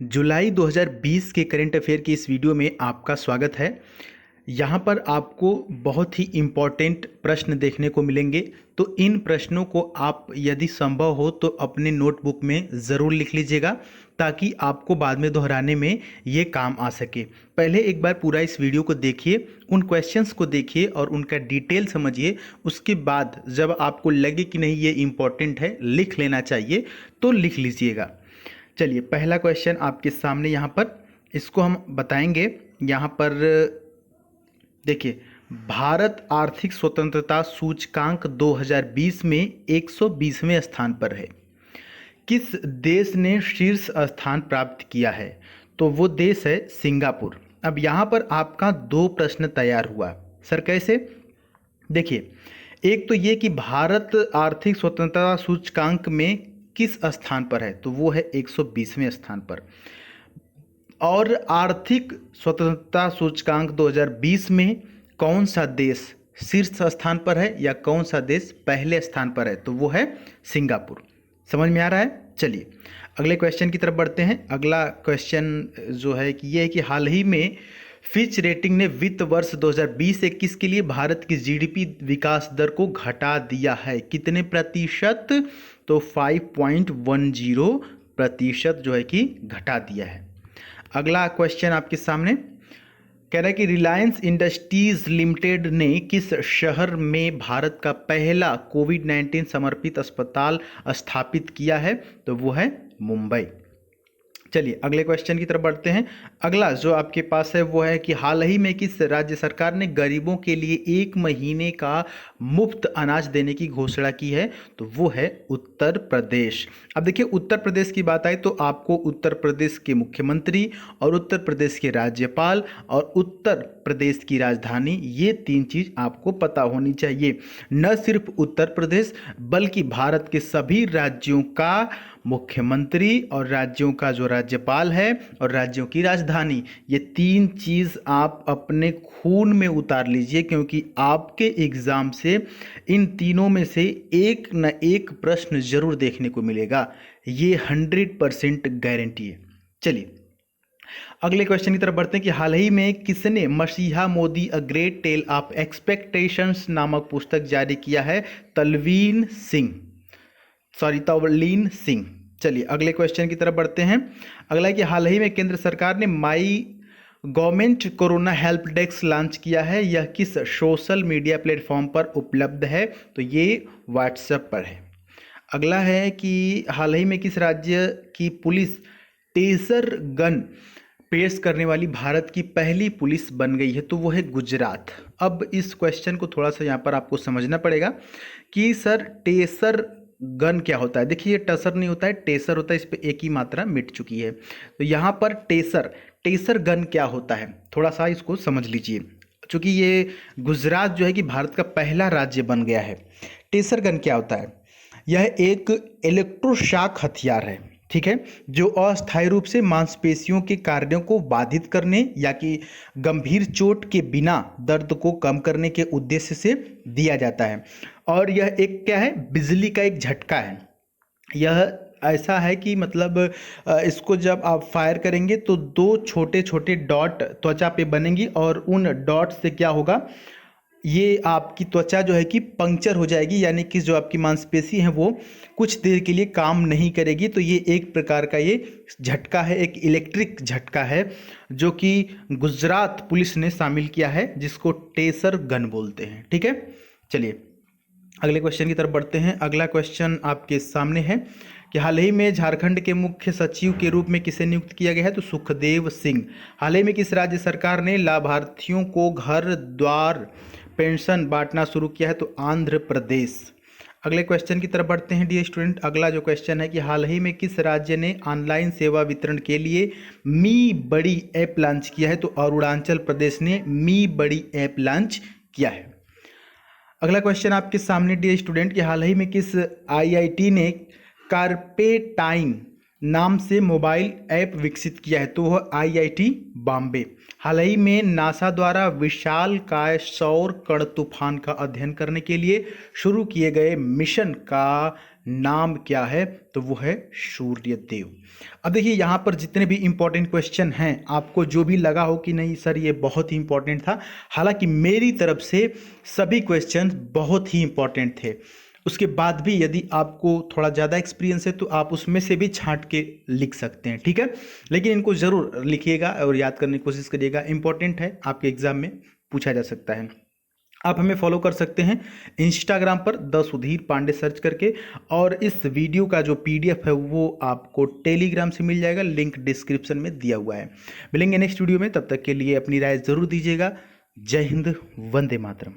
जुलाई 2020 के current affair की इस वीडियो में आपका स्वागत है। यहाँ पर आपको बहुत ही इम्पोर्टेंट प्रश्न देखने को मिलेंगे, तो इन प्रश्नों को आप यदि संभव हो तो अपने नोटबुक में ज़रूर लिख लीजिएगा ताकि आपको बाद में दोहराने में ये काम आ सके। पहले एक बार पूरा इस वीडियो को देखिए, उन क्वेश्चंस को देखिए और उनका डिटेल समझिए। उसके बाद जब आपको लगे कि नहीं ये इम्पोर्टेंट है, लिख लेना चाहिए, तो लिख लीजिएगा। चलिए, पहला क्वेश्चन आपके सामने यहाँ पर इसको हम बताएंगे। यहाँ पर देखिए, भारत आर्थिक स्वतंत्रता सूचकांक 2020 में 120वें स्थान पर है। किस देश ने शीर्ष स्थान प्राप्त किया है? तो वो देश है सिंगापुर। अब यहाँ पर आपका दो प्रश्न तैयार हुआ। सर कैसे? देखिए, एक तो ये कि भारत आर्थिक स्वतंत्रता सूचकांक में किस स्थान पर है, तो वो है 120वें स्थान पर। और आर्थिक स्वतंत्रता सूचकांक 2020 में कौन सा देश शीर्ष स्थान पर है या कौन सा देश पहले स्थान पर है, तो वो है सिंगापुर। समझ में आ रहा है? चलिए अगले क्वेश्चन की तरफ बढ़ते हैं। अगला क्वेश्चन जो है कि ये है कि हाल ही में फिच रेटिंग ने वित्त वर्ष 2020-21 के लिए भारत की जीडीपी विकास दर को घटा दिया है। कितने प्रतिशत? तो 5.10% जो है कि घटा दिया है। अगला क्वेश्चन आपके सामने कह रहा है कि रिलायंस इंडस्ट्रीज लिमिटेड ने किस शहर में भारत का पहला कोविड-19 समर्पित अस्पताल स्थापित किया है? तो वो है मुंबई। चलिए अगले क्वेश्चन की तरफ बढ़ते हैं। अगला जो आपके पास है वो है कि हाल ही में किस राज्य सरकार ने गरीबों के लिए 1 महीने का मुफ्त अनाज देने की घोषणा की है? तो वो है उत्तर प्रदेश। अब देखिए, उत्तर प्रदेश की बात आई तो आपको उत्तर प्रदेश के मुख्यमंत्री और उत्तर प्रदेश के राज्यपाल और उत्तर प्रदेश की राजधानी, ये 3 चीज़ आपको पता होनी चाहिए। न सिर्फ उत्तर प्रदेश बल्कि भारत के सभी राज्यों का मुख्यमंत्री और राज्यों का जो राज्यपाल है और राज्यों की राजधानी, ये 3 चीज़ आप अपने खून में उतार लीजिए, क्योंकि आपके एग्ज़ाम से इन तीनों में से एक न एक प्रश्न जरूर देखने को मिलेगा। ये 100% गारंटी है। चलिए अगले क्वेश्चन की तरफ बढ़ते हैं कि हाल ही में किसने मसीहा Modi a great tale of expectations नामक पुस्तक जारी किया है? तल्वीन सिंह। चलिए अगले क्वेश्चन की तरफ बढ़ते हैं। अगला है कि हाल ही में केंद्र सरकार ने my government corona help desk launch किया है। यह किस सोशल मीडिया प्लेटफॉर्म पर उपलब्ध है? तो ये व्हाट्सएप पर है। अगला है कि हाल ही में किस राज्य की पुलिस टेसर गन पेश करने वाली भारत की पहली पुलिस बन गई है? तो वो है गुजरात। अब इस क्वेश्चन को थोड़ा सा यहाँ पर आपको समझना पड़ेगा कि सर टेसर गन क्या होता है। देखिए, ये टसर नहीं होता है, टेसर होता है। इस पे एक ही मात्रा मिट चुकी है। तो यहाँ पर टेसर गन क्या होता है, थोड़ा सा इसको समझ लीजिए। चूँकि ये गुजरात जो है कि भारत का पहला राज्य बन गया है। टेसर गन क्या होता है? यह एक इलेक्ट्रोशॉक हथियार है, ठीक है, जो अस्थायी रूप से मांसपेशियों के कार्यों को बाधित करने या कि गंभीर चोट के बिना दर्द को कम करने के उद्देश्य से दिया जाता है। और यह एक क्या है? बिजली का एक झटका है। यह ऐसा है कि मतलब इसको जब आप फायर करेंगे तो 2 छोटे छोटे डॉट त्वचा पे बनेंगी और उन डॉट से क्या होगा, ये आपकी त्वचा जो है कि पंक्चर हो जाएगी, यानी कि जो आपकी मांसपेशी है वो कुछ देर के लिए काम नहीं करेगी। तो ये एक प्रकार का ये झटका है, एक इलेक्ट्रिक झटका है जो कि गुजरात पुलिस ने शामिल किया है, जिसको टेसर गन बोलते हैं। ठीक है, चलिए अगले क्वेश्चन की तरफ बढ़ते हैं। अगला क्वेश्चन आपके सामने है कि हाल ही में झारखंड के मुख्य सचिव के रूप में किसे नियुक्त किया गया है? तो सुखदेव सिंह। हाल ही में किस राज्य सरकार ने लाभार्थियों को घर द्वार पेंशन बांटना शुरू किया है? तो आंध्र प्रदेश। अगले क्वेश्चन की तरफ बढ़ते हैं डियर स्टूडेंट। अगला जो क्वेश्चन है कि हाल ही में किस राज्य ने ऑनलाइन सेवा वितरण के लिए मी बड़ी ऐप लॉन्च किया है? तो अरुणाचल प्रदेश ने मी बड़ी ऐप लॉन्च किया है। अगला क्वेश्चन आपके सामने डियर स्टूडेंट कि हाल ही में किस आईआईटी ने कार्पेटाइन नाम से मोबाइल ऐप विकसित किया है? तो वह आईआईटी बॉम्बे। हाल ही में नासा द्वारा विशालकाय सौर कण तूफान का अध्ययन करने के लिए शुरू किए गए मिशन का नाम क्या है? तो वो है सूर्यदेव। अब देखिए यहाँ पर जितने भी इंपॉर्टेंट क्वेश्चन हैं, आपको जो भी लगा हो कि नहीं सर ये बहुत ही इंपॉर्टेंट था, हालांकि मेरी तरफ से सभी क्वेश्चन बहुत ही इंपॉर्टेंट थे। उसके बाद भी यदि आपको थोड़ा ज़्यादा एक्सपीरियंस है तो आप उसमें से भी छांट के लिख सकते हैं, ठीक है। लेकिन इनको ज़रूर लिखिएगा और याद करने की कोशिश करिएगा, इंपॉर्टेंट है, आपके एग्जाम में पूछा जा सकता है। आप हमें फॉलो कर सकते हैं इंस्टाग्राम पर द सुधीर पांडे सर्च करके, और इस वीडियो का जो पीडीएफ है वो आपको टेलीग्राम से मिल जाएगा, लिंक डिस्क्रिप्शन में दिया हुआ है। मिलेंगे नेक्स्ट वीडियो में, तब तक के लिए अपनी राय ज़रूर दीजिएगा। जय हिंद, वंदे मातरम।